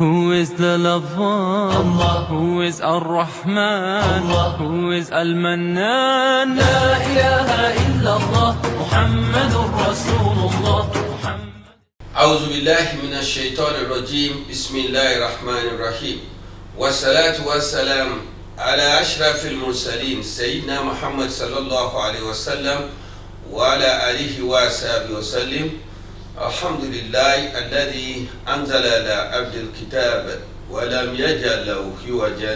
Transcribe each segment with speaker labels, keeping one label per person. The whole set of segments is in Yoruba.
Speaker 1: Who is the lover?
Speaker 2: Allah.
Speaker 1: Who is Ar-Rahman?
Speaker 2: Allah.
Speaker 1: Who is Al-Mannan?
Speaker 2: La ilaha illallah Muhammadur Rasulullah.
Speaker 3: أعوذ بالله من الشيطان الرجيم بسم الله الرحمن الرحيم والصلاة والسلام على أشرف المرسلين سيدنا محمد صلى الله عليه وسلم وعلى آله وصحبه وسلم. الحمد لله الذي أنزل على عبد الكتاب ولم يجعل له عوجا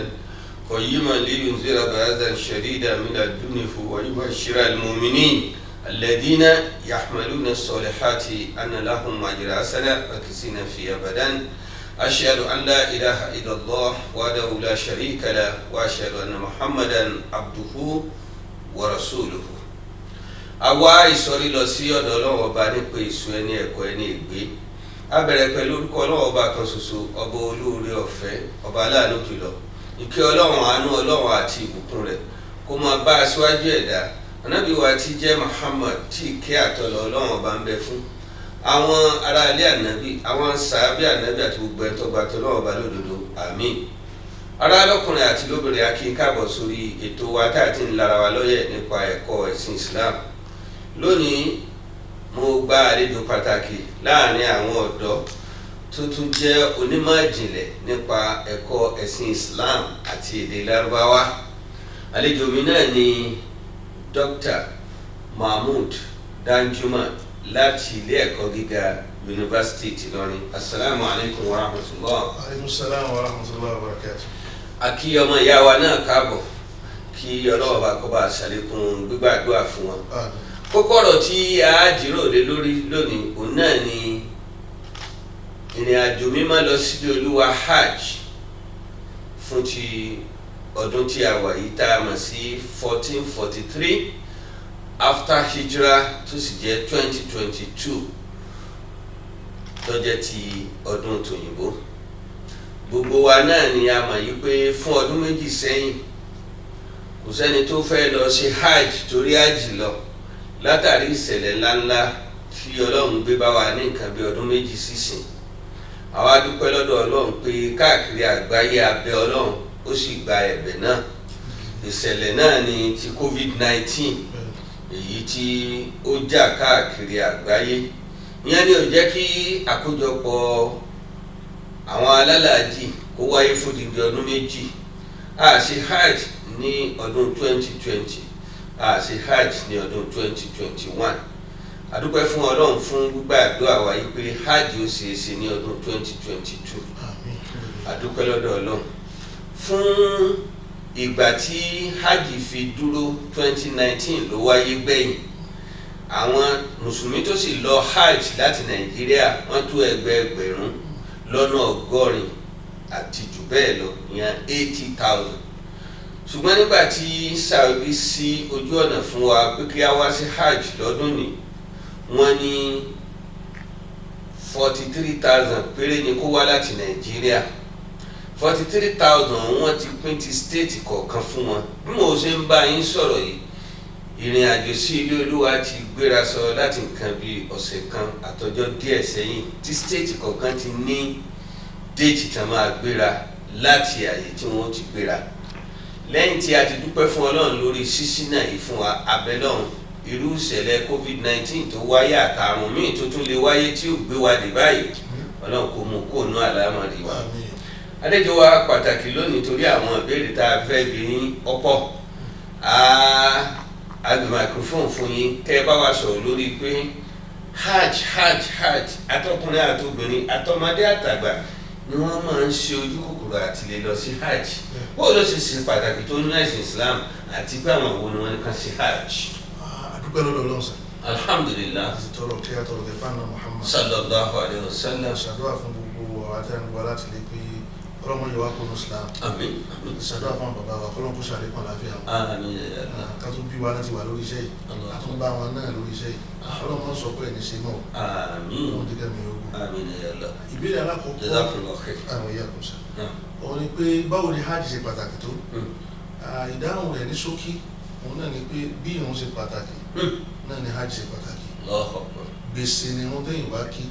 Speaker 3: قيما لينذر بأسا شديدا من لدنه ويبشر المؤمنين الذين يحملون الصالحات أن لهم أجر حسنا مكثين فيه أبدا. أشهد أن لا إله إلا الله وحده لا شريك له وأشهد أن محمدا عبده ورسوله. Àwa ìsọ̀rí lọ sí ọ̀dọ̀ Ọlọ́run ọba nípa èso ẹni ẹ̀kọ́ ẹni ègbé. A bẹ̀rẹ̀ pẹ̀lú orúkọ Ọlọ́run ọba kan ṣoṣo, ọba olóore ọ̀fẹ́, ọba aláàánú jùlọ. Ìkẹ́ Ọlọ́run, àánú Ọlọ́run àti ìbùkún rẹ̀ kó máa bá aṣíwájú ẹ̀dá Ànábì wa tí jẹ́ Muhammad tí ìkẹ́ àtọ̀lọ̀ Ọlọ́run ọba ń bẹ fún. Àwọn ará ilé Ànábì, àwọn sàábì Ànábì àti gbogbo ẹni tó gba t'Ọlọ́run ọba lódodo. Àmín. Ará lọ́kùnrin àti lóbìnrin, a kí yín káàbọ̀ sórí ètò wa tá a ti ń lara wa lọ́yẹ̀ nípa ẹ̀kọ́ ẹ̀sìn Islam. Lónìí mo gba àlejò pàtàkì láàrin àwọn ọ̀dọ́ tó tún jẹ́ onímọ̀ ìjìnlẹ̀ nípa ẹ̀kọ́ ẹ̀sìn Islam àti èdè Lárúbáwá. Àlejò mi náà ni Dr. Mahmud Danjuma láti ilé ẹ̀kọ́ gíga Yunifásítì ti Ìlọrin. Assalamu alaikum wa rahmatullah.
Speaker 4: Alaikum salam wa rahmatullahi wa barakatuh.
Speaker 3: A kí ọmọ ìyá wa náà káàbọ̀, kí Ọlọ́run bá kó bá ṣàlékún gbígbàdúrà fún wọn. Kókó ọ̀rọ̀ tí a jíròrò lé lórí lónìí òun náà ni ìrìn àjò mímọ́ lọ sílé Olúwa Hajj fún ti ọdún tí a wà yìí tá a mọ̀ sí 1443 after Hijrah tó sì jẹ́ 2022 tó jẹ́ ti ọdún tòyìnbó. Gbogbo wa náà ni a mọ̀ yìí pé fún ọdún méjì sẹ́yìn kò sẹ́ni tó fẹ́ lọ sí Hajj torí Hajj lọ látàrí ìṣẹ̀lẹ̀ ńláńlá tí Ọlọ́run gbé bá wa ní nǹkan bí ọdún méjì sísìn. Àwa dúpẹ́ lọ́dọ̀ Ọlọ́run pé káàkiri àgbáyé a bẹ̀ Ọlọ́run ó sì gba ẹ̀bẹ̀ náà. Ìṣẹ̀lẹ̀ náà ni ti COVID-19 èyí tí ó jà káàkiri àgbáyé. Ìyẹn ni ò jẹ́ kí àkójọpọ̀ àwọn alálàájì kó wáyé fún dídí ọdún méjì. A ṣe Hajj ní ọdún 2020. A ṣe Hajj ní ọdún 2021. A dúpẹ́ fún Ọlọ́run fún gbígbàdúrà wa yìí pé Hajj ó ṣeé ṣe ní ọdún 2022. A dúpẹ́ lọ́dọ̀ Ọlọ́run fún ìgbà tí Hajj fi dúró 2019 ló wáyé gbẹ̀yìn. Àwọn mùsùlùmí tó sì lọ Hajj láti Nàìjíríà wọ́n tó ẹgbẹẹgbẹ̀rún lọ́nà ọgọ́rin àti jù bẹ́ẹ̀ lọ, ìyẹn 80,000. Ṣùgbọ́n nígbà tí Saudi sí ojú ọ̀nà fún wa pé kí a wá sí Hajj lọ́dún ní wọ́n ní 43,000 péré ni kó wá láti Nàìjíríà. 43,000 wọ́n ti pín ti stéètì kọ̀ọ̀kan fún wọn. Bí mo ṣe ń bá yín sọ̀rọ̀ yìí, ìrìn àjò sí ilé Olúwa ti gbéra sọ láti nǹkan bí ọ̀sẹ̀ kan àtọjọ́ díẹ̀ sẹ́yìn tí stéètì kọ̀ọ̀kan ti ní déètì tán máa gbéra láti àyè tí wọ́n ti gbéra. Lẹ́yìn tí a ti dúpẹ́ fún Ọlọ́run lórí ṣíṣí náà yìí fún wa, abẹ́lọ́run irú ìṣẹ̀lẹ̀ COVID-19 tó wáyé àtàrùn míì tó tún lè wáyé tí ó gbé wa dé báyìí, Ọlọ́run kó mú kó nú àlámọ̀rí wa. Àlejò wa pàtàkì lónìí torí àwọn ìbéèrè tá a fẹ́ bi ní ọ̀pọ̀. A gbé microphone fún yín kẹ́ ẹ bá wa sọ̀rọ̀ lórí pé Hajj atọ́kùnrin àtobìnrin àtọmọdé àtàgbà ni wọ́n máa ń ṣe ojú kòkòrò àti lè lọ sí Hajj. Bó ló ṣe ṣe pàtàkì tó ní ẹ̀sìn Islam àti pé àwọn wo ni wọ́n ní ká ṣe Hajj?
Speaker 4: Adúpẹ́ lọ́dọ̀ Ọlọ́run sir.
Speaker 3: Alhamdulillah.
Speaker 4: Àti tọrọ kí a tọrọ kẹfà náà Muhammad
Speaker 3: sallallahu alaihi wasallam.
Speaker 4: Ṣàdúrà fún gbogbo àtẹnugbà láti lè pé Ọlọ́run yóò wá kó ní Islam.
Speaker 3: Àmín.
Speaker 4: Ṣàdúrà fún bàbá wa kọ́lọ́n kó ṣàlékún àlàáfíà wọn.
Speaker 3: Àmín ya Allah.
Speaker 4: Ká tún bí wa láti wà lórí iṣẹ́ yìí. A tún bá wọn náà lórí iṣẹ́ yìí. Ọlọ́run sọ pé ẹni ṣe náà.
Speaker 3: Àmín.
Speaker 4: Wọ́n ti kẹ́mi ogun.
Speaker 3: Àmín ya Allah.
Speaker 4: Ìbéèrè alákọ̀ọ́kọ́
Speaker 3: Jazakallahu khair.
Speaker 4: àwọn ìyá kò sá. Òun ni pé báwo ni Hajj ṣe pàtàkì tó? Ìdáhùn rẹ̀ ní ṣókí òun náà ni pé bí ìrun ṣe pàtàkì náà ni Hajj ṣe pàtàkì. Gbèsè ni irun téèyàn bá kí,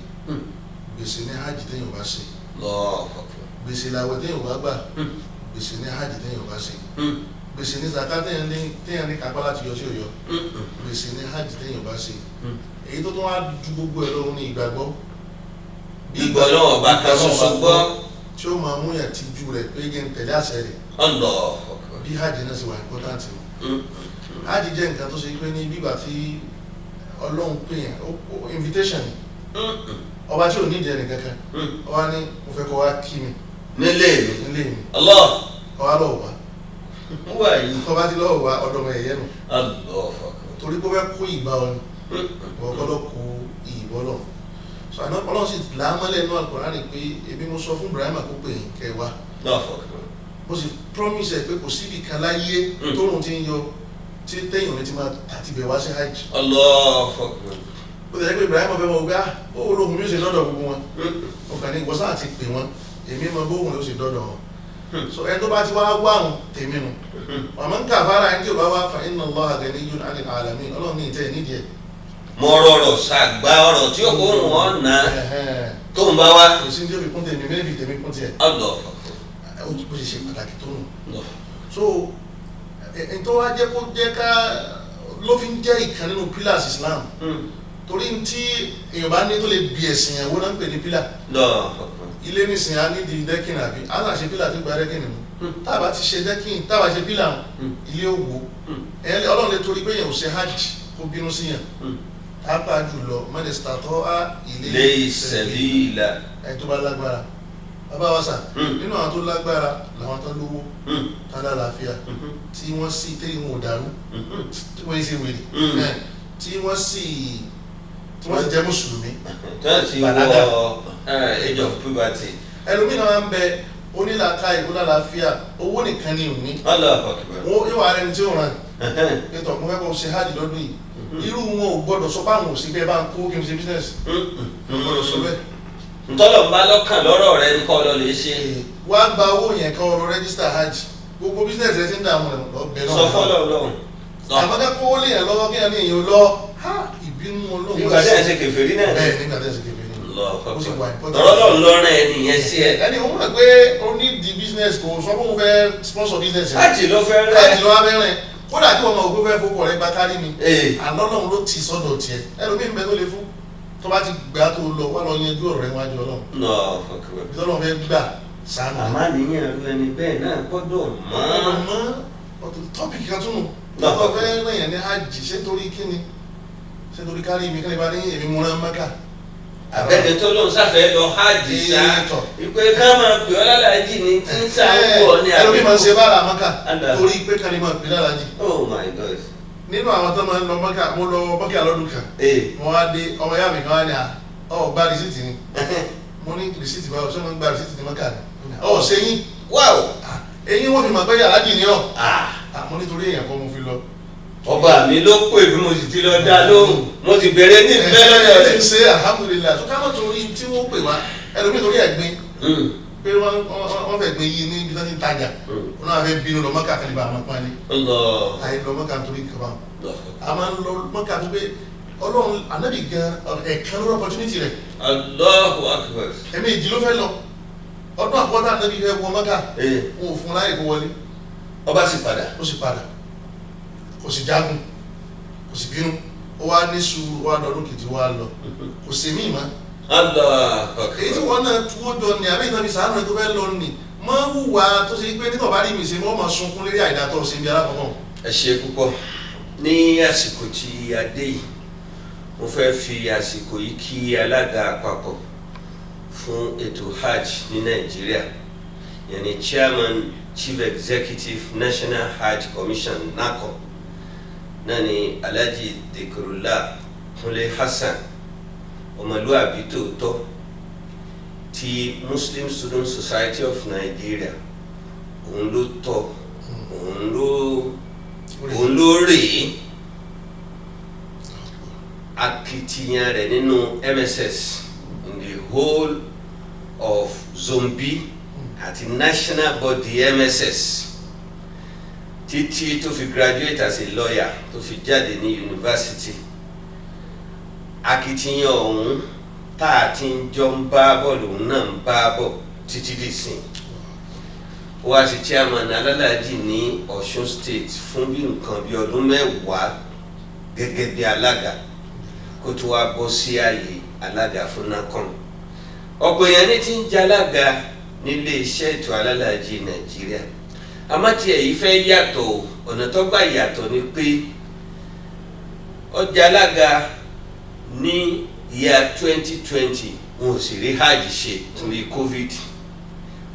Speaker 4: gbèsè ni Hajj téèyàn bá ṣe. gbèsè làwẹ̀ téèyàn bá gbà gbèsè ní hajj téèyàn bá ṣe gbèsè ní zakat téèyàn ní kápá láti yọ sí òyọ gbèsè ní hajj téèyàn bá ṣe èyí tó tún wá ju gbogbo ẹ̀ lọ́rùn ní ìgbàgbọ́
Speaker 3: ìgbọ́ náà bá kan ṣoṣo gbọ́
Speaker 4: tí ó máa mú yàn tìjú rẹ̀ pé yẹn tẹ̀lé àṣẹ rẹ̀ bí hajj náà ṣe wà important mọ́ hajj jẹ́ nǹkan tó ṣe pé ní bíbà tí ọlọ́run pè yàn invitation ọba tí ò ní ìdíyẹ nìkankan ọba ní mo fẹ́ kọ́ wá kí mi
Speaker 3: nílé
Speaker 4: mi ọba lọ́wọ́ wá ọba tí lọ́wọ́ wá ọdọ ọmọ ẹ̀yẹ nù torí pé ó fẹ́ kó ìgbà ọ ni ọgbọ́dọ̀ kó ìbọ́ lọ so àná ọlọ́run sì làámọ́lẹ̀ inú Al-Qur'ani pé ebi mo sọ fún Ibrahim àkókò yìí kẹwàá mo sì promise ẹ pé kò síbi kan láyé tóun ti ń yọ tí téèyàn ní ti máa tàti bẹ̀ wá sí hajj ó tẹ̀lé pé Ibrahim ọ̀fẹ́ mọ̀ gbá ó olóhùn mi ó sì dọ́dọ̀ gbogbo wọn ọkàn ní ìwọ́sán àti pè wọn èmi mọ bóhùn ló sì dọ́dọ̀ wọn so ẹni tó bá ti wá wáhùn tèmi nù ọmọ ń kàfàrà ẹni tí ò bá wá fa inna Allaha ganiyyun 'anil 'alamin ọlọ́run ní ìtẹ́ nídìí ẹ̀.
Speaker 3: mo rọrọ ṣàgbá ọ̀rọ̀ tí ó kó wọn ná tó ń bá wá.
Speaker 4: kò sí ní tí ó fi kún tèmi mẹ́rin fi tèmi kún tiẹ̀. ó ṣe pàtàkì tó nù. so ẹni tó wá jẹ́ kó jẹ́ ká ló fi ń jẹ́ ìkan nínú pillars Islam torí tí èèyàn bá ní tó lè bí ẹ̀sìn ẹ̀wọ́ náà ń pè ní pillar ilé nísìnyí a nídìí dẹ́kìn àbí a náà ṣe pillar tó gba dẹ́kìn nínú táàbà ti ṣe dẹ́kìn táàbà ṣe pillar ilé òwò ọlọ́run lè torí pé èèyàn ò ṣe hajj kó bínú síyàn tábà jùlọ mẹ́lẹ̀sítà tó á ilé
Speaker 3: ìsẹ̀líìlà
Speaker 4: ẹ̀ tó bá lágbára bàbá wa sà nínú àwọn tó lágbára làwọn tó lówó tó lálàáfíà tí wọ́n sì téyìn wọn ò dàrú tí wọ́n yìí ṣe wèrè tí wọ́n sì jẹ́ mùsùlùmí
Speaker 3: bàlágà age of puberty.
Speaker 4: ẹlòmínà máa ń bẹ onílàáká ìwúlàláfíà owó nìkan ni òní wọ́n yóò wá rẹni tí ó ràn ètò ọ̀pọ̀ fẹ́ kọ́ ṣe hajj lọ́dún yìí irú wọn ò gbọ́dọ̀ sọ báwọn ò sí bẹ́ẹ̀ bá ń kó kí n ṣe business gbọ́dọ̀ sọ bẹ́ẹ̀.
Speaker 3: ntọ́lọ̀ ń bá lọ́kàn lọ́rọ̀ rẹ ní kọ́ lọ lè ṣe.
Speaker 4: wá gba owó yẹn kan ọ̀rọ̀ register hajj gbogbo business rẹ ti ń dààmú rẹ lọ́bẹ̀ náà.
Speaker 3: sọ fọlọ lọ́hùn.
Speaker 4: àmọ́ká kówó lè yàn lọ́wọ́ kí yàn ní èèyàn lọ ìbínú olóhùn.
Speaker 3: nígbà tí ẹ̀ ṣe kèfèrí náà.
Speaker 4: bẹ́ẹ̀ nígbà tí ẹ̀ ṣe kèfèrí.
Speaker 3: tọ́lọ́ lọ́rùn ẹni yẹn sí ẹ.
Speaker 4: ẹni òun mọ̀ pé o ní di business kò sọ fún un fẹ́ sponsor business rẹ.
Speaker 3: hajj ló fẹ́ rẹ.
Speaker 4: hajj ló wá fẹ́ rẹ kódà kí wọn mọ̀ ògbó fẹ́ fowó rẹ gba kárí mi. àlọ́lọ́run ló ti sọ́dọ̀ tiẹ̀ ẹlòmíì ń bẹ tó le fún tó bá ti gbà tó lọ wà lọ yanjú ọ̀rọ̀ rẹ wájú ọlọ́run. ìtọ́lọ́run fẹ́ gbà sànù.
Speaker 3: àmọ́ àníyàn rẹ ni bẹ́ẹ̀ náà gbọ́dọ̀ mọ́.
Speaker 4: tọ́pìkì kan tún nù lọ́tọ̀ fẹ́ rìn yẹn ní hajj ṣé torí kíni ṣé torí kárí mi kíni bá ní èmi múra Mẹ́kà.
Speaker 3: àbẹ̀dẹ̀ tó lóun sáfẹ́ lọ hajj sá ìpè ká máa pè ọ́ lálàájì ní tí ń sáwọ́ ní àbẹ̀kọ́.
Speaker 4: ẹlòmíì máa ń ṣe bára Mẹ́kà torí pé kárí máa pè lálàájì.
Speaker 3: Oh my God.
Speaker 4: nínú àwọn tó máa ń lọ Mẹ́kà mo lọ Mẹ́kà lọ́dún kan mo wá dé ọmọ yá mi kan wá ní gba rìsíìtì ni mo ní rìsíìtì báwo ṣé wọ́n gba rìsíìtì ní Mẹ́kà ni ṣẹ́yìn eyín wọ́n fi mọ̀ pé yàrá jì ní ọ̀ mo nítorí èèyàn kan mo fi lọ.
Speaker 3: ọba mi ló pè bí mo sì ti lọ dá lóhùn mo ti bèrè ní ìfẹ́ lọ́dọ̀ rẹ̀.
Speaker 4: ṣe alhamdulilayi tó ká mọ̀ torí tí wọ́n pè wá ẹlòmíì torí ẹ̀gbin pé wọ́n fẹ́ gbé yìí ní ibi tó ti ń tajà wọn náà fẹ́ bínú lọ Mẹ́kà kan nípa àwọn pálí. àyè lọ Mẹ́kà nítorí kaba a máa ń lọ Mẹ́kà tó pé Ọlọ́run anábì gan ẹ̀ka lórí opportunity rẹ̀.
Speaker 3: Allahu Akbar.
Speaker 4: ẹ̀mí ìdí ló fẹ́ lọ ọdún àkọ́dá anábì fẹ́ wọ Mẹ́kà wọn ò fún láyè kó wọlé.
Speaker 3: ọba sì padà.
Speaker 4: ó sì padà kò sì jágun kò sì bínú ó wá ní sùúrù wá lọ́dún kejì wá lọ kò sí mí mọ́. èyí tí wọ́n náà túwó jọ ní àbí ìtàn ìsàánú ẹ̀ tó fẹ́ lọ nì mọ́ wùwà tó ṣe pé nítorí bá rí mi ṣe mọ́ máa sunkún lérí àìdátọ́ ṣe bí alákọ̀ọ́kọ́.
Speaker 3: ẹ ṣe púpọ̀ ní àsìkò tí a dé yìí mo fẹ́ fi àsìkò yìí kí alága àpapọ̀ fún ètò hajj ní Nàìjíríà yẹn ni chairman Chief Executive National Hajj Commission NACO náà ni Alhaji Dhikrullah Kunle Hassan ọmọlúwàbí tòótọ́ ti Muslim Student Society of Nigeria òun ló tọ́ òun ló rèé akitiyan rẹ̀ nínú MSS in the whole of Zombi àti national body MSS títí tó fi graduate as a lawyer tó fi jáde ní university akitiyan ọ̀hún tá a ti ń jọ ń bá bọ̀ lòun náà ń bá bọ̀ títí dì sí ó wá sí chairman alálàájì ní Ọ̀ṣun state fún bí nǹkan bí ọdún 10 gẹ́gẹ́ bí alága kó tó wá bọ́ sí ààyè alága fún NACON. ọ̀pọ̀ èèyàn ní ti ń jẹ́ alága nílé iṣẹ́ ètò alálàájì Nàìjíríà àmọ́ tí èyí fẹ́ yàtọ̀ ọ̀nà tó gbà yàtọ̀ ni pé ọjà alága ní year 2020 wọn ò sì rí hajj ṣe torí covid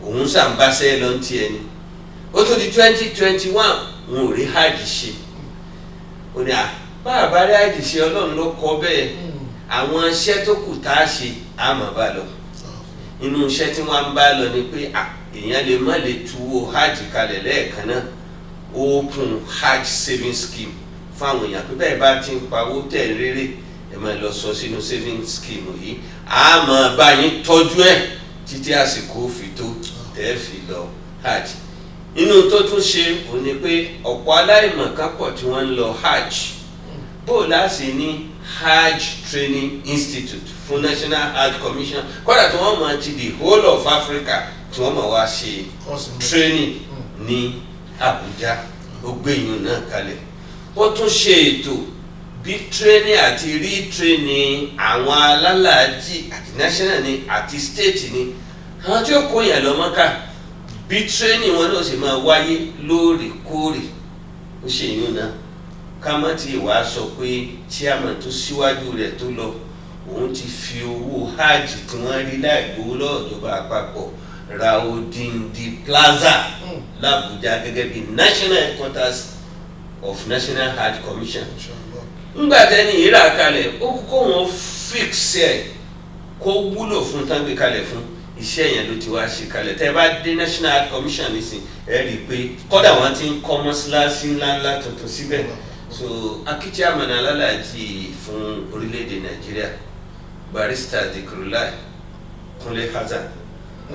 Speaker 3: òun ṣàǹbáṣẹ́ lọ ti ẹni ó tó di 2021 wọn ò rí hajj ṣe ó ní bá rí hajj ṣe Ọlọ́run ló kọ bẹ́ẹ̀ àwọn iṣẹ́ tó kù tá a ṣe á mọ̀ bá lọ inú iṣẹ́ tí wọ́n ń bá lọ ni pé èèyàn lè má lè tuwó hajj kalẹ̀ lẹ́ẹ̀kan náà open hajj saving scheme fáwọn èèyàn pé bẹ́ẹ̀ bá ti ń pawó tẹ̀ rere ẹ máa lọ sọ sínú saving scheme yìí a máa bá yín tọ́jú ẹ̀ títí àsìkò fi tó tẹ́ fi lọ hajj. inú tó tún ṣe ò ní pé ọ̀pọ̀ aláìmọ̀kan pọ̀ tí wọ́n ń lọ hajj bó láti ní hajj training institute fún national hajj commission kódà tí wọ́n máa ti the whole of Africa tí wọ́n máa wá ṣe training ní Abuja ó gbé ìyún náà kalẹ̀ ó tún ṣe ètò bí training àti retraining àwọn alálàájì àti national ni àti state ni àwọn tí ó kó yẹn lọ Mọ́kà bí training wọn náà sì máa wáyé lóòrèkóòrè ó ṣe ìyún náà ká má ti wàá sọ pé chairman tó síwájú rẹ̀ tó lọ òun ti fi owó hajj tí wọ́n rí láì gbowó lọ́jọba àpapọ̀ ra odindi plaza l'Abuja gẹ́gẹ́ bí national headquarters of National Hajj Commission. ńgbà tẹ́ni ìrà kalẹ̀ ó kó wọn fix ẹ̀ kó wúlò fún tágbé kalẹ̀ fún iṣẹ́ yẹn ló ti wá ṣe kalẹ̀ tẹ́ bá dé National Hajj Commission nísìn ẹ rí i pé kọ́dà wọ́n ti ń kọ́ mọ́ṣáláṣí ńláńlá tuntun síbẹ̀ so akíkí àmàna alálàájì fún orílẹ̀-èdè Nàìjíríà Barrister Dhikrullah Kúnlé Hasan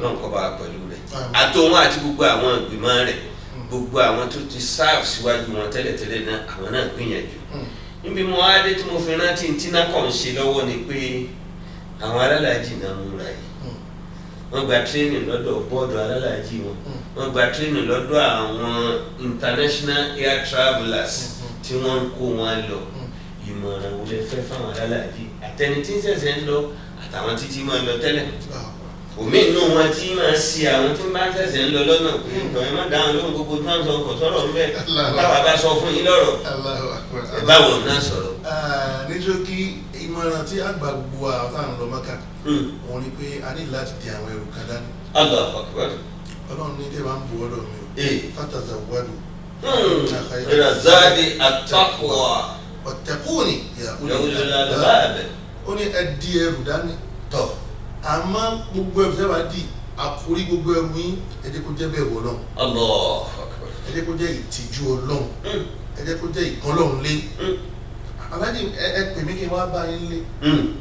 Speaker 3: náà kọ́ bá a pẹ̀lú rẹ̀ àtòwọn àti gbogbo àwọn ìgbìmọ̀ rẹ̀ gbogbo àwọn tó ti serve síwájú wọn tẹ́lẹ̀tẹ́lẹ̀ náà àwọn náà gbìyànjú níbi mo wá dé tí mo fi rántí tí NACON ṣe lọ́wọ́ ni pé àwọn alálàájì náà múra yìí wọ́n gba training lọ́dọ̀ bọ́ọ̀dù alálàájì wọn wọ́n gba training lọ́dọ̀ àwọn international air travelers tí wọ́n ń kó wọn lọ ìmọ̀ràn wo lẹ fẹ́ fáwọn alálàájì àtẹni tí ń ṣẹ̀ṣẹ̀ ń lọ àtàwọn títí máa ń lọ tẹ́lẹ̀ òmí inú wọn tí máa ṣe àwọn tí máa ń ṣẹ̀ṣẹ̀ ń lọ lọ́nà pé nǹkan ẹ má dáhùn lóhùn gbogbo tí wọ́n sọ ọkọ̀ sọ̀rọ̀ ńbẹ́ báwa bá sọ fún yín lọ́rọ̀ ẹ báwo náà sọ̀rọ̀.
Speaker 4: nítorí kí ìmọ̀ràn tí àgbà gbogbo àwọn táwọn lọ Mọ́kà wọn ni pé a ní láti di àwọn ẹrù kan dání. Ọlọ́run ní tẹ́ bá ń bu ọ̀dọ̀ mi o fàtàzà wádùú.
Speaker 3: ìrànzáde àtàkùwà.
Speaker 4: ọ̀tẹ̀kùnì
Speaker 3: ìyàwó
Speaker 4: ó ní ẹ di ẹrù dání. tọ́ àmọ́ gbogbo ẹrù tẹ́ bá di àkórí gbogbo ẹrù yín ẹ jẹ́ kó jẹ́ bẹ́ẹ̀ wọ Ọlọ́run. ẹ jẹ́ kó jẹ́ ìtìjú Ọlọ́run ẹ jẹ́ kó jẹ́ ìkànlọ́run lé. aláàjì ẹ pè mí kí n wá bá yín lé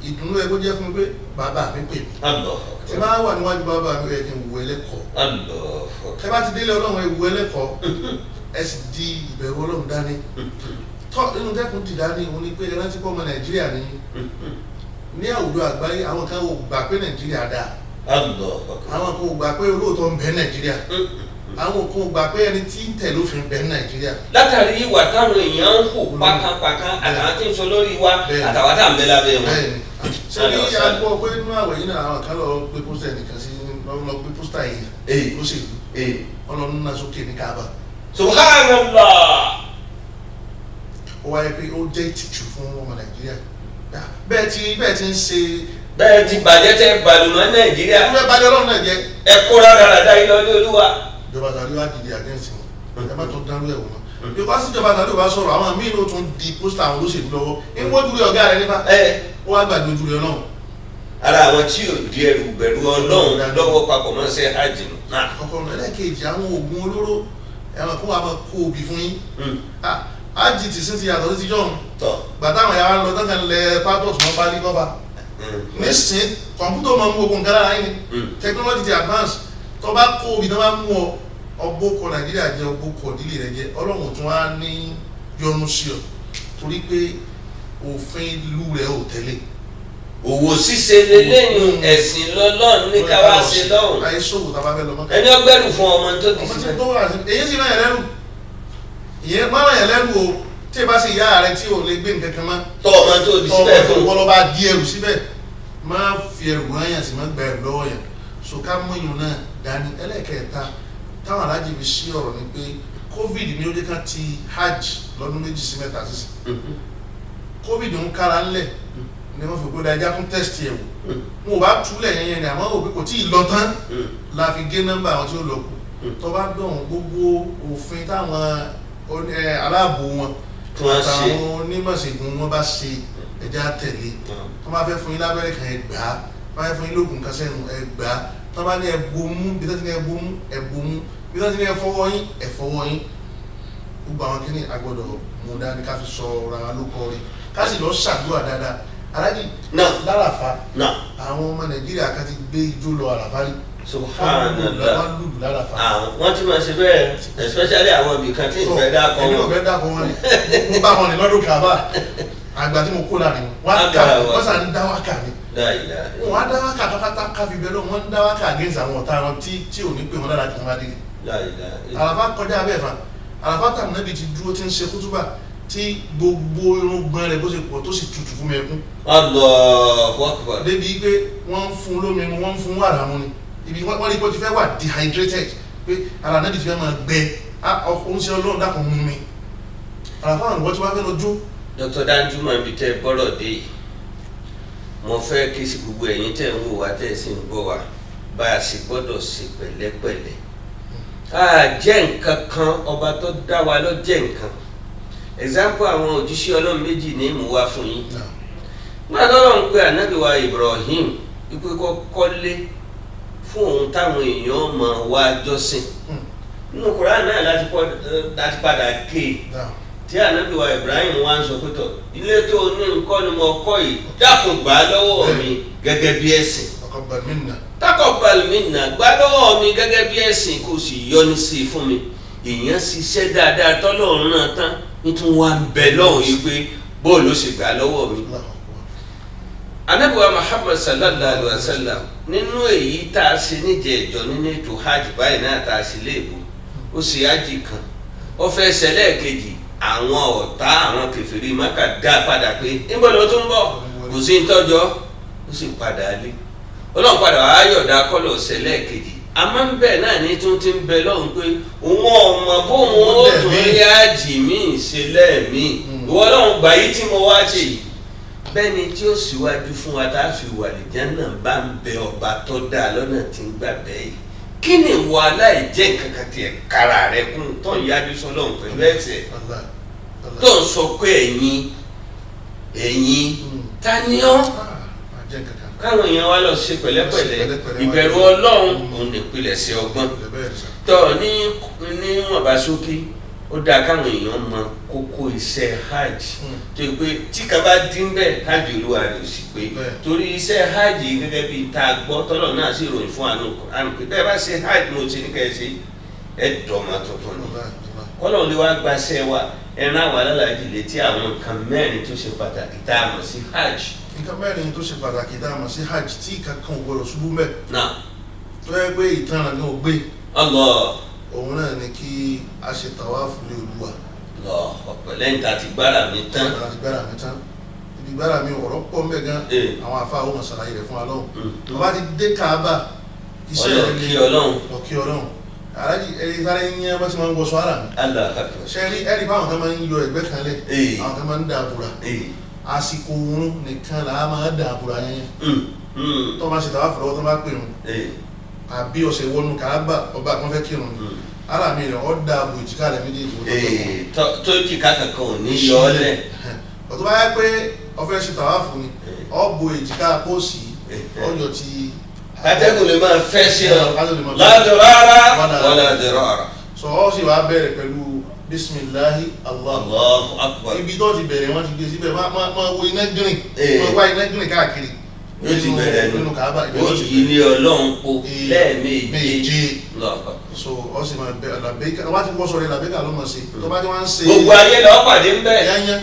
Speaker 4: ìdùnnú ẹ kó jẹ́ fún mi pé bàbá mi pè mí. tí bá wà níwájú bàbá mi ẹ kí n wù ẹlẹ́kọ̀ọ́. ẹ bá ti délé Ọlọ́run ẹ wù ẹlẹ́kọ̀ọ́ ẹ sì di ìbẹ̀rù Ọlọ́run dání. tọ́ inú dẹ́kun ti dání òun ni pé ẹ rántí pé ọmọ Nàìjíríà ni ní àwùjọ àgbáyé àwọn kan ò gbà pé Nàìjíríà dáa àwọn kan ò gbà pé olóòótọ́ ń bẹ Nàìjíríà àwọn kan ò gbà pé ẹni tí ń tẹ̀ lófin bẹ Nàìjíríà.
Speaker 3: látàrí ìwà táwọn èèyàn ń hù pákánpákán àtàwọn tí ń sọ lórí wa àtàwọn tá à ń bẹ lábẹ́ wọn.
Speaker 4: ṣé ní àgbọ̀ pé nínú àwẹ̀ yìí náà àwọn kan lọ gbé pósítà nìkan sí lọ gbé pósítà yìí lóṣèlú ọlọ́run náà sókè ní Kaaba.
Speaker 3: Subhanallah.
Speaker 4: ó wáyé pé ó jẹ́ ìtìjú fún ọmọ Nàìjíríà bẹ́ẹ̀ ti ń ṣe.
Speaker 3: bẹ́ẹ̀ ti bàjẹ́ tẹ́ balùwẹ̀ Nàìjíríà.
Speaker 4: ẹ fẹ́ balẹ̀ Ọlọ́run náà jẹ́.
Speaker 3: ẹ kóra dáradára ilé ọdún Olúwa.
Speaker 4: ìjọba sàrí wá dìde àgẹ́sì wọn ẹ má tún dánrú ẹ̀ wọ́n. bíkọ́ sí ìjọba sàrí ò bá sọ̀rọ̀ àwọn míì ló tún di pósítà àwọn olóṣèlú lọ́wọ́ ń wọ́n dúró ọ̀gá rẹ̀ nípa ó wá gbàgbé ojú rẹ̀ Ọlọ́run.
Speaker 3: ara àwọn tí ò di ẹrù bẹ̀rù Ọlọ́run lọ́wọ́ papọ̀ mọ́ ṣe hajj nù.
Speaker 4: ọkọ̀ọ̀run ẹlẹ́kejì àwọn oògùn olóró ẹ̀wọ̀n fún wa máa kó obì fún yín. hajj ti sí ti yàtọ̀ sí ti jọ̀hún. gbàtàwọn yàrá lọ tán lẹ pátọ̀tù wọn bá ní kọ́fà. nísìn kọ̀ǹpútà máa mú ogun nǹkan lára yín ni technology ti advance tó bá kó obì tó bá mú ọ ọgbókọ Nàìjíríà jẹ ọgbókọ ìdílé rẹ jẹ Ọlọ́run tún á ní yọ́nú sí ọ torí pé òfin ìlú rẹ ò tẹ̀lé
Speaker 3: òwò ṣíṣe lélẹ́yìn ẹ̀sìn lọ́lọ́run ní ká wá ṣe lọ́hùn.
Speaker 4: àìsòwò tá a bá fẹ́ lọ mọ́kà.
Speaker 3: ẹni ọgbẹ́rù fún ọmọ tó di síbẹ̀.
Speaker 4: èyí sì náà yẹn lẹ́rù ìyẹn má ràn yẹn lẹ́rù o tí ì bá ṣe ìyá rẹ tí ò lè gbé nǹkan kan mọ́.
Speaker 3: tọ́ ọmọ tó di síbẹ̀ fún.
Speaker 4: tọ́ ọmọ tó bá di ẹrù síbẹ̀ má fi ẹrù rán yàn sí má gba ẹrù lọ́wọ́ yàn so ká mú ìyún náà dání. ẹlẹ́kẹ̀ẹ́ta táwọn alájì fi sí ọ̀rọ̀ ni pé covid ní ó dé ká ti hajj lọ́dún 2 sí 3 sísè covid ń kára ńlẹ̀ ni wọ́n fi gbé dájá fún test yẹ̀ wò wọn ò bá túlẹ̀ yẹn ni àmọ́ òbí kò tí ì lọ tán la fi gé nọ́mbà àwọn tí ó lọ kù tó bá dọ̀hún gbogbo òfin táwọn aláàbò wọn àtàwọn onímọ̀ṣègùn wọn bá ṣe ẹja tẹ̀lé tó bá fẹ́ fún yín lábẹ́rẹ́ kan ẹ gbà á tó bá fẹ́ fún yín lóògùn kan sẹ́nu ẹ gbà á tó bá ní ẹ bomú bí tó ti ní ẹ bomú ẹ bomú bí tó ti ní ẹ fọwọ́ yín ẹ fọwọ́ yín gbogbo àwọn kíní agbọ́dọ̀ mú dání ká fi sọ ra wa ló kọ́ rí ká sì lọ ṣàdúrà dáadáa aláàjì láràfà àwọn ọmọ nàìjíríà kan ti gbé ijó lọ àràfà rí
Speaker 3: subhanallah
Speaker 4: wọ́n lùlù láràfà.
Speaker 3: wọ́n ti máa ṣe bẹ́ẹ̀ especially àwọn ibì kan tí ìfẹ́ dákọ̀ wọn.
Speaker 4: ẹni ò fẹ́ dákọ̀ wọn ni mo bá wọn ní lọ́dún kàbá àgbà tí mo kó láàrin wọ́n sà ń dá wákà ni wọ́n á dá wákà tọ́kátá káfí bẹ́ẹ̀ lọ́wọ́ wọ́n ń dá wákà against àwọn ọ̀tá wọn tí ò ní pè wọ́n lára kí wọ́n bá dé. àràfà kọjá abẹ́ fa àràfà tàbí náà ti dúró tí ń ṣe kútúbà tí gbogbo irùngbọ̀n rẹ̀ bó ṣe pọ̀ tó sì tutù fún mi ẹkún.
Speaker 3: Allahu Akbar.
Speaker 4: débi pé wọ́n ń fún lómi mu wọ́n ń fún wàrà mu ni ibi wọ́n rí pé ó ti fẹ́ wà dehydrated pé ara náà ti fẹ́ máa gbẹ oúnjẹ ọlọ́run dákun mú mi àràfà àwọn ìwọ́n tí wọ́n fẹ́ lọ jó.
Speaker 3: Dr. Danjuma ibi tẹ́ bọ́rọ̀ dé yìí mo fẹ́ kí sí gbogbo ẹ̀yin tẹ́ ń wò wá tẹ́ sì ń gbọ́ wá bá a sì gbọ́dọ̀ ṣe pẹ̀lẹ́pẹ̀lẹ́ jẹ́ nǹkan kan ọba tó dá wa lọ jẹ́ nǹkan example àwọn òjíṣẹ́ ọlọ́run méjì ní mú wá fún yín nígbà tó lọ́n pé ànábì wa Ibrahim wípé kọ́ kọ́lé fún òun táwọn èèyàn mọ̀ wá jọ́sìn nínú Kùránì náà láti padà ké tí ànábì wa Ibrahim wá ń sọ pé tọ̀ ilé tó ní nǹkan ni mo kọ́ yìí dákun gbà lọ́wọ́ mi gẹ́gẹ́ bí ẹ̀sìn taqabbal minna gbà lọ́wọ́ mi gẹ́gẹ́ bí ẹ̀sìn kò sì yọ́nú sí i fún mi èèyàn ṣiṣẹ́ dáadáa tọ́lọ́run náà tán nítorí wà ń bẹ lọ́hùn yìí pé bóòlù ó sì gbà lọ́wọ́ mi. Ànábì wa Muhammad sallallahu alaihi wa sallam nínú èyí tá a ṣe níjẹ̀ẹ́jọ́ nínú ètò hajj báyìí náà tá a ṣe léèbù ó ṣe hajj kan ó fẹ́ ṣẹlẹ̀ kejì àwọn ọ̀tá àwọn kèfèrí Mákà dá padà pé níbo ló tún bọ̀ kò sí ń tọ́jọ́ ó sì padà lé ọlọ́run padà wá yọ̀dá kọ́lọ̀ ṣẹlẹ̀ kejì àmọ́ ń bẹ̀ náà ní tún ti ń bẹ lọ́hùn pé òun ọmọ bóun ó tún yá jì mí ṣe lẹ́ẹ̀mí ìwọ lọ́hùn gbà yí tí mo wá ṣe yìí bẹ́ẹ̀ ni tí ó síwájú fún wa tá a fi wà lè jẹ́ náà bá ń bẹ ọba tó dáa lọ́nà tí ń gbà bẹ́ẹ̀ yìí kí ni ìwọ aláìjẹ́ nǹkan kan tiẹ̀ kára rẹ kún tó ń yájú sọ́lọ́hùn pẹ̀lú ẹ̀ṣẹ̀ tó ń sọ pé ẹ̀yin ta ni ọ́ káwọn èèyàn wá lọ ṣe pẹ̀lẹ́pẹ̀lẹ́ ìbẹ̀rù Ọlọ́run òun nípìnlẹ̀ sí ọgbọ́n tọ́ ní wọ̀nba ṣókí ó dáa káwọn èèyàn mọ kókó iṣẹ́ hajj tó pé tí ká bá dín bẹ́ẹ̀ hajj olúwa rẹ̀ ò sì pé torí iṣẹ́ hajj gẹ́gẹ́ bí tá a gbọ́ tọ́lọ̀ náà sì ròyìn fún àánú pé bẹ́ẹ̀ bá ṣe hajj mo ti ní kẹ́ ẹ ṣe ẹ dọ̀mọ́ tuntun ni kọ́lọ̀ lè wá gbaṣẹ́ wa ẹran àwọn alálàájì létí àwọn nǹkan mẹ́rin tó ṣe pàtàkì tá a mọ̀ sí hajj.
Speaker 4: nǹkan mẹ́rin tó ṣe pàtàkì tá a mọ̀ sí hajj tí kankan ò gbọdọ̀ ṣubú mẹ́. tó yẹ pé ìtàn àná ò gbé. òun náà ni kí a ṣe tàwáàfù lé Olúwa.
Speaker 3: ọ̀pẹ̀ lẹ́yìn tá a ti gbára mi tán.
Speaker 4: ibi gbára mi ọ̀rọ̀ pọ̀ mbẹ́ gan àwọn afá àwọn mọ̀sálàyé rẹ̀ fún wa lọ́hùn. tó bá ti dé Káàbà iṣẹ́ rẹ̀ lọ́kí Ọlọ́run alájí ẹni sáré ní ẹ bá ti máa ń wọṣọ ara mi. ṣe rí ẹni báwọn kan máa ń yọ ẹgbẹ́ kan lẹ̀ àwọn kan máa ń dàbúrà àsìkò oorun nìkan là á máa dàbúrà yẹn tó máa ṣe tàwa fọlọ́wọ́ tó máa pè wọn àbí ọ̀sẹ̀ wọnú Káàbà ọba kan fẹ́ kírun ara mi rẹ̀ ọ́ dàbò ìjìká rẹ̀ méjèèjì.
Speaker 3: tó jìká kankan ò ní yọ ọ́ lẹ̀.
Speaker 4: ọ̀tún bá yẹ pé ọ̀fẹ́ ṣe tàwa fún ni ọ́ bo ìjìká pósì ọ̀yọ̀ ti
Speaker 3: atẹ́gùn lè máa fẹ́ sí ọ ládùrárá wàládùrárá.
Speaker 4: sọ ọ sì wá bẹ̀rẹ̀ pẹ̀lú bisimilahi Allahu akbar. ibi tó ti bẹ̀rẹ̀ wọ́n ti gbé síbẹ̀ máa wo iná green máa wá iná green káàkiri.
Speaker 3: yóò ti bẹ̀rẹ̀ nù ó ilé Ọlọ́run po lẹ́ẹ̀méje.
Speaker 4: so ọ sì máa bẹ làbẹ́ká wọ́n ti wọ́ sọ̀rọ̀ làbẹ́ká ló mọ̀ sí tó bá ti wọ́n ń ṣe.
Speaker 3: gbogbo ayé lọ́ọ́ pàdé ń bẹ̀.
Speaker 4: yányá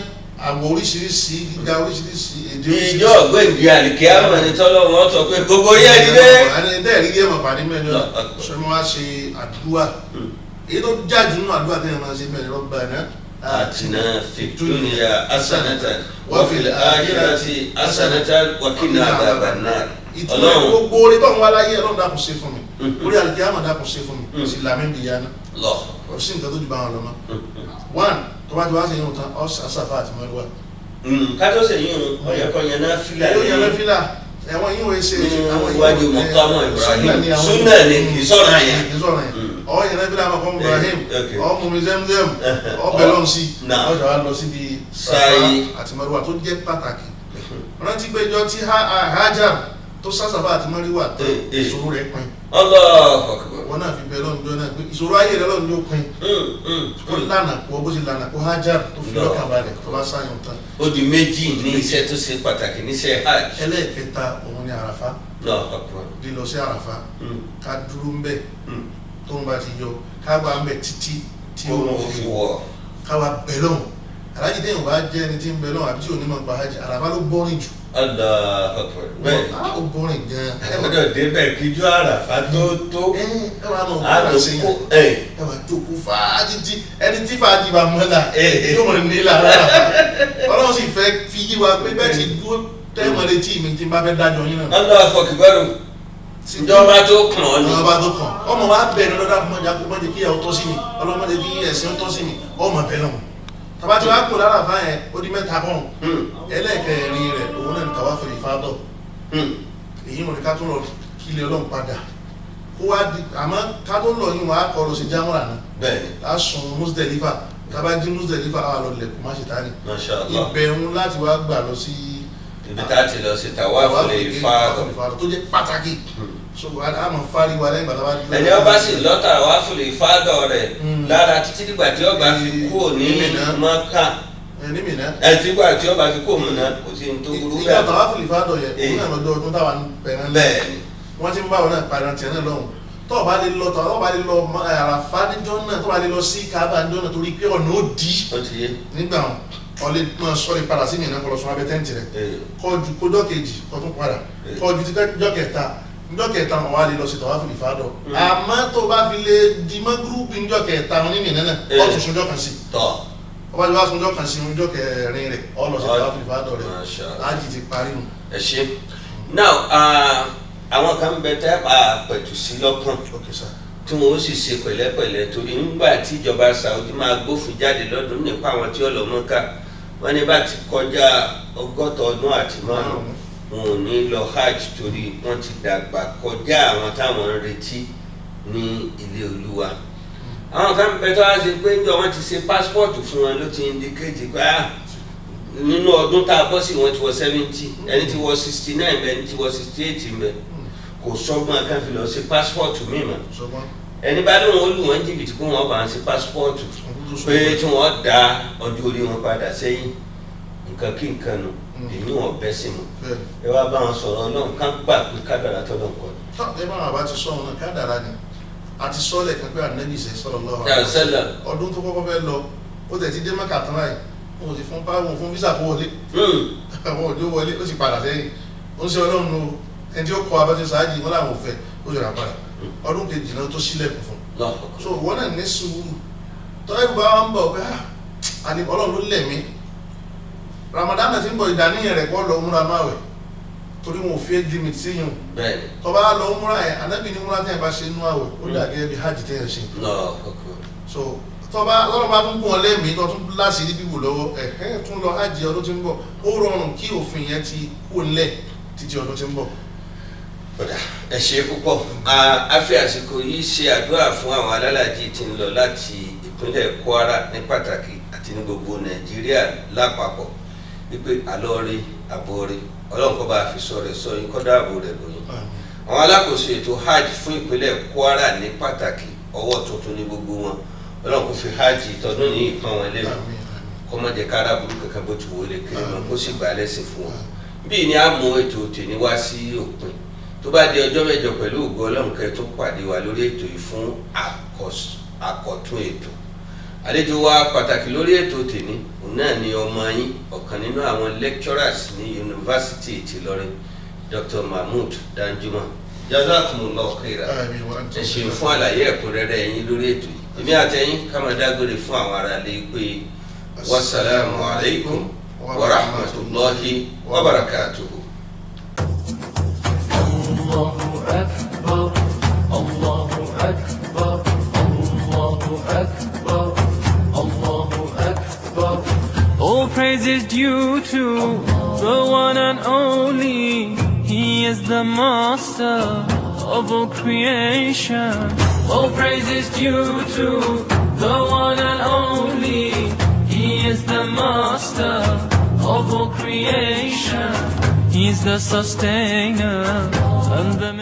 Speaker 4: àwọ̀ oríṣiríṣi gíga oríṣiríṣi
Speaker 3: ìjọ ọ̀gbẹ́ndì àlìkí àmọ́ ẹni tọ́lọ́ wọn sọ pé gbogbo yẹn dídé.
Speaker 4: ẹni tẹ́ ẹ̀rí yẹn mọ̀ pàdé mẹ́rin náà ṣé wọ́n á ṣe àdúrà èyí tó jáde nínú àdúrà tẹ́yìn máa ṣe mẹ́rin lọ́gbà náà.
Speaker 3: آتنا في الدنيا حسنة وفي الآخرة حسنة وقنا عذاب النار.
Speaker 4: ìtumọ̀ gbogbo orí tó ń wá láyé Ọlọ́run dákun ṣe fún mi orí àlìkí àmọ́ dákun ṣe fún mi sì làmì bìyà náà kò sí nǹkan tó ju bá wọn lọ mọ́. one tó bá ti wá sí yín tán ọ̀sàfà àti mọ́lúwà.
Speaker 3: kátó sẹ́yìn ọ̀yẹ́kọ̀ yẹn náà fílà
Speaker 4: yóò yẹn náà fílà ẹ̀wọ̀n yín wọ́n ṣe àwọn
Speaker 3: iwájú mọ̀kámọ̀ Ibrahim súnà ni kì í sọ̀rọ̀ yẹn.
Speaker 4: ọ̀ yẹn náà fílà mọ̀kọ́ Ibrahim ọ̀ mú mi Zemzem ọ̀ bẹ̀lọ́n sí ọ̀ṣọ́ wa lọ síbi Safa àti mọ́lúwà tó jẹ́ pàtàkì. rántí pé ìjọ tí Hajar tó sásàfà àti mọ́lúwà tó ìṣòro rẹ̀ pin. wọn náà fi bẹ̀rẹ̀ lọ́nà náà pé ìṣòro ayé rẹ̀ lọ́nà yóò pin kó lànà kó bó ṣe lànà kó Hajar tó fi lọ́kàn balẹ̀ tó bá sáyẹn tán.
Speaker 3: ó di méjì ní iṣẹ́ tó ṣe pàtàkì níṣẹ́ hajj.
Speaker 4: ẹlẹ́ẹ̀kẹta òun ni àràfá lílọ sí àràfá ká dúró ń bẹ̀ tó ń bá ti yọ ká wà ń bẹ̀ títí tí ó ń fi wọ̀ ká wà bẹ̀lọ́n alájí téèyàn bá jẹ́ ẹni tí ń bẹ̀lọ́n àbí tí ò ní mọ̀ pa hajj àràfá ló bọ́rìn jù.
Speaker 3: bẹ́ẹ̀
Speaker 4: ó bọ́rìn gan-an.
Speaker 3: ẹ gbọ́dọ̀ débẹ̀ kíjú àràfá tó.
Speaker 4: ẹ wà náà kó lọ sí yẹn ẹ wà jókòó fàájì tí ẹni tí fàájì bá mọ́lá yóò mọ̀ ní lára Ọlọ́run sì fẹ́ fi yí wa pé bẹ́ẹ̀ ti dúró tẹ́wọ̀n létí mi tí n bá fẹ́ dájọ́ yín náà.
Speaker 3: aláàfọ̀kìbẹ́rù ìjọba tó kàn ọ́ ni.
Speaker 4: ìjọba tó kàn ọmọ wa bẹ̀rẹ̀ lọ́dà fún ọjà kó mọ̀jẹ̀ kí ìyàwó tọ́ sí mi ọlọ́mọdé kí ẹ̀sìn tọ́ sí mi ọmọ bẹ̀rẹ̀ wọn. tàbátí wàá kó lára fáyẹn ó di mẹ́ta bọ́ọ̀n ẹlẹ́ẹ̀kẹrin rẹ̀ òun náà ní tàwa fèrè fádọ̀ èyí mo ní ká tó lọ kílẹ̀ Ọlọ́run padà kó wá di àmọ́ ká tó lọ yín wàá kọ́ lọ sí jámọ́ra náà
Speaker 3: bẹ́ẹ̀ni
Speaker 4: á sùn Muzdalifa tábàjí Muzdalifa á lọ lẹ̀kùn má ṣe tá ní
Speaker 3: Masha Allah
Speaker 4: ìbẹ̀rún láti wá gbà lọ sí
Speaker 3: ibi tá a ti lọ sí tàwa fèrè fádọ̀
Speaker 4: tó jẹ́ pàtàkì so àmọ́ fárí wa lẹ́yìn bàtà bá dúró.
Speaker 3: ẹni ọba sì lọ́tà wá fèrè fádọ̀ rẹ̀ lára títí dìgbà tí ọba fi kúrò ní Mọ́kà ẹtìgbà tí ọba fi kó òun náà kò sí ní tó burú bẹ́ẹ̀.
Speaker 4: ìgbà tàwa fìlì fádọ̀ yẹ òun náà lọ́dọ̀ ọdún táwa ń pẹ̀rẹ̀
Speaker 3: bẹ́ẹ̀ ni
Speaker 4: wọ́n ti ń bá wọn náà parí tiẹ̀ náà lọ́hùn tó o bá lè lọ tó o bá lè lọ àràfá níjọ́ náà tó o bá lè lọ sí Káàbà níjọ́ náà torí pé ọ̀nà ó di nígbà wọn ọ̀lẹ́ náà sọ̀rọ̀ ìpadà sí ìyẹn náà kọ́ lọ sọ abẹ́ tẹ́ǹtì rẹ̀ kọjú kójọ́ kejì kọ́ tún padà kọjú ti jọ́ kẹta njọ́ kẹta wọn wá lè lọ sí tàwa fìlì fádọ̀ àmọ́ tó o bá fi lè di mọ́ gúrúùpù njọ́ kẹta wọn nínú ìnáná ọ̀tún sunjọ́ kan sí ọba tí wàá sunjọ́ kan sí njọ́ kẹrin rẹ̀ ọ lọ sí tàwa fìlì fádọ̀ rẹ̀ ájì ti parí nù.
Speaker 3: ẹ ṣe now àwọn kan bẹ tẹ́ bá pẹ̀tù sí lọ́kàn tí wọ́n ó sì ṣe pẹ̀lẹ́pẹ̀lẹ́ torí nígbà tí ìjọba Saudi máa gbófin jáde lọ́dún nípa àwọn tí ó lọ Mọ́kà wọ́n ní bá ti kọjá 60 ọdún àti márùn-ún wọn ò ní lọ hajj torí wọ́n ti dàgbà kọjá àwọn táwọn ń retí ní ilé Olúwa. àwọn kan bẹ tó wá sí pé níjọ́ wọ́n ti ṣe pásítọ̀tù fún wọn ló ti indicate pé nínú ọdún tá a bọ́ sí wọn ti wọ 70 ẹni ti wọ 69 ẹni ti wọ 68 mbẹ kò sọ́gbọ́n kan fi lọ sí pásítọ̀tù mímọ́ ẹni bá lóun ó lù wọ́n jìbìtì kó wọ́n bá wọn sí pásítọ̀tù pé tí wọ́n dá ọjọ́ orí wọn padà sẹ́yìn nǹkan kí nǹkan nù èyí wọn bẹ́ sí mu ẹ wá bá wọn sọ̀rọ̀ Ọlọ́run ká gbà pé kádàrá tọ́lọ̀ nǹkan.
Speaker 4: ẹ bá wọn bá ti sọ wọn kádàrá ni a ti sọ lẹ́ẹ̀kan pé Ànábì sallallahu alaihi wasallam ọdún tó kọ́kọ́ fẹ́ lọ ó tẹ̀ ti dé Mẹ́kà tán láì wọn ò sì fún báwọn fún físà kó wọlé àwọn òjò wọlé ó sì padà sẹ́yìn ó ń ṣe Ọlọ́run o ẹni tí ó kọ abẹ́tẹ̀ sáájì wọn làwọn ò fẹ́ ó yọra padà ọdún kejì náà tó sílẹ̀kùn fún so wọn náà ní sùúrù tọ́lẹ́bù bá wọn bọ̀ pé àní Ọlọ́run ló lẹ̀mí Ramadan ti ń bọ̀ ìdàníyàn rẹ̀ kọ́ lọ múra máa wẹ̀ torí wọn ò fi age limit sí yàn tọ́ba lọ múra ẹ̀ Ànábì ní múra tẹ́yìn bá ṣe inú àwẹ̀ ó dà gẹ́gẹ́ bí hajj tẹ́yìn ṣe so tọ́ba lọ́rọ̀ bá tún gún ọ lẹ́mìí tó tún láti rí bíbù lọ́wọ́ ẹ̀ tún lọ hajj ọdún tí ń bọ̀ ó rọrùn kí òfin yẹn ti kú lẹ̀ títí ọdún tí ń bọ̀.
Speaker 3: ẹ ṣe púpọ̀ a fi àsìkò yìí ṣe àdúrà fún àwọn alálàájì tí ń lọ láti ìpínlẹ̀ Kwara ní pàtàkì àti ní gbogbo Nàìjíríà lápapọ̀ wípé àlọ́ọ̀rẹ́ àbọ̀ọ̀rẹ́ Ọlọ́run kó bá fi sọ rẹ̀ sọ yín kó dáàbò rẹ̀ lóyún. àwọn alákòóso ètò hajj fún ìpínlẹ̀ Kwara ní pàtàkì ọwọ́ tuntun ní gbogbo wọn Ọlọ́run kó fi hajj tọdún ní ìpọ́n wọn lẹ́nu kó má jẹ́ kára burú kankan bó ti wọlé kiri wọn kó sì gbà lẹ́sìn fún wọn. bíi ni a mú ètò tèmi wá sí òpin tó bá di ọjọ́ mẹ́jọ pẹ̀lú ògo Ọlọ́run kẹ́ tó pàdé wa lórí ètò yìí fún àkọ́tún ètò àlejò wa pàtàkì lórí ètò tèmi òun náà ni ọmọ yín ọ̀kan nínú àwọn lecturers ní yunifásitì ìtìlọrin Dr. Mahmud Danjuma jazakumullahu khairan ẹ ṣeun fún àlàyé ẹ̀kúnrẹ́rẹ́ yín lórí ètò yìí èmi àtẹ̀yin ká máa dágbére fún àwọn ará ilé pé wasalaamu alaykum wa rahmatulahi wa barakatuhu.
Speaker 2: Allahu akbar, Allahu akbar, Allahu akbar, Allahu akbar.
Speaker 1: All praise is due to the one and only. He is the master of all creation.
Speaker 2: All praise is due to the one and only. He is the master of all creation.
Speaker 1: He's the sustainer and the